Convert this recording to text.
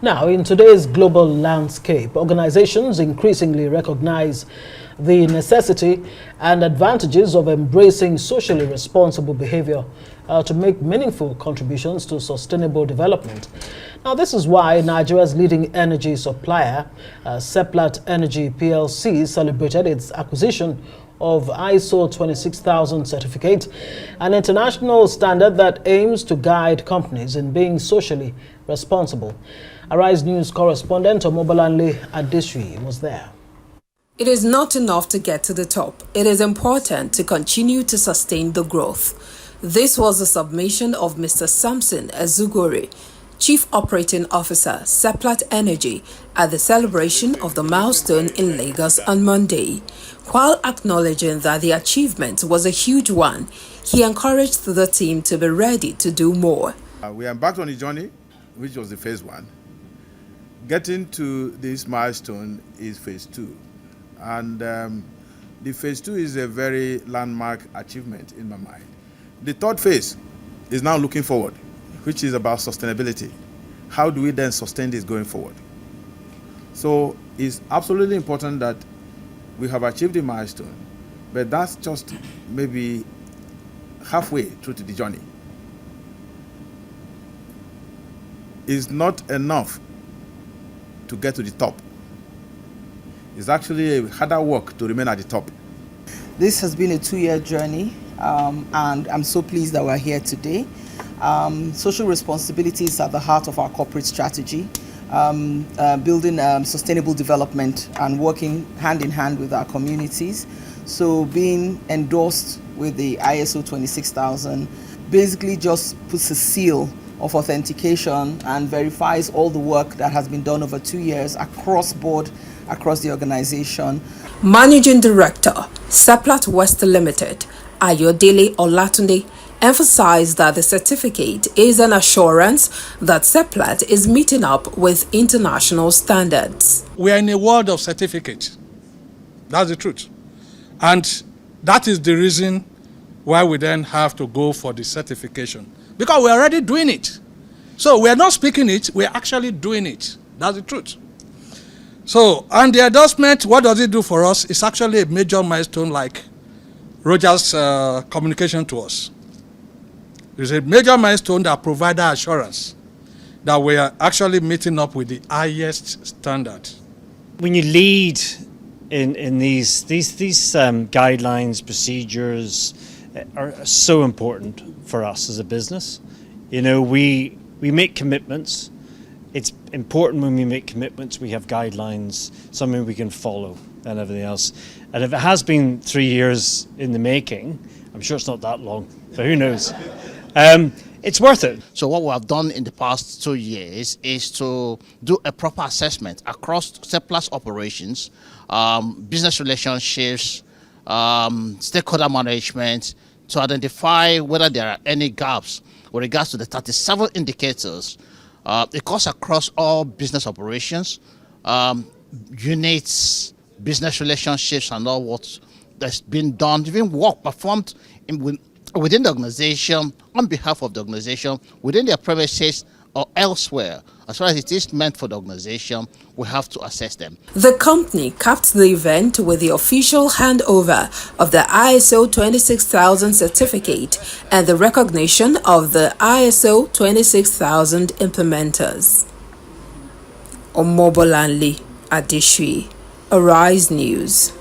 Now, in today's global landscape, organizations increasingly recognize the necessity and advantages of embracing socially responsible behavior to make meaningful contributions to sustainable development. Now, this is why Nigeria's leading energy supplier, Seplat Energy PLC, celebrated its acquisition of ISO26000 certificate, an international standard that aims to guide companies in being socially responsible. Arise News correspondent Omobolanle Adesri was there. It is not enough to get to the top. It is important to continue to sustain the growth. This was the submission of Mr. Samson Ezugori, Chief Operating Officer, Seplat Energy, at the celebration of the milestone in Lagos on Monday. While acknowledging that the achievement was a huge one, he encouraged the team to be ready to do more. We embarked on a journey, which was the phase one. Getting to this milestone is phase two. And the phase two is a very landmark achievement in my mind. The third phase is now looking forward, which is about sustainability. How do we then sustain this going forward? So it's absolutely important that we have achieved the milestone, but that's just maybe halfway through to the journey. It's not enough to get to the top. It's actually a harder work to remain at the top. This has been a 2-year journey, and I'm so pleased that we're here today. Social responsibility is at the heart of our corporate strategy, building sustainable development and working hand in hand with our communities. So being endorsed with the ISO 26000 basically just puts a seal of authentication and verifies all the work that has been done over 2 years across board, across the organization. Managing Director, Seplat West Limited, Ayodele Olatunde, emphasized that the certificate is an assurance that Seplat is meeting up with international standards. We are in a world of certificates. That's the truth. And that is the reason why we then have to go for the certification. Because we're already doing it. So we're not speaking it, we're actually doing it. That's the truth. So, and the endorsement, what does it do for us? It's actually a major milestone like Roger's communication to us. It's a major milestone that provides assurance that we are actually meeting up with the highest standard. When you lead in these guidelines, procedures are so important for us as a business. You know, we make commitments. It's important when we make commitments, we have guidelines, something we can follow and everything else. And if it has been 3 years in the making, I'm sure it's not that long, but who knows? It's worth it. So what we have done in the past 2 years is to do a proper assessment across Seplat's operations, business relationships, stakeholder management, to identify whether there are any gaps with regards to the 37 indicators. It goes across all business operations, units, business relationships, and all what that's been done, even work performed within the organization, on behalf of the organization, within their premises or elsewhere. As far as it is meant for the organization, we have to assess them. The company capped the event with the official handover of the ISO 26000 certificate and the recognition of the ISO 26000 implementers. Omobolanle Adesri, Arise News.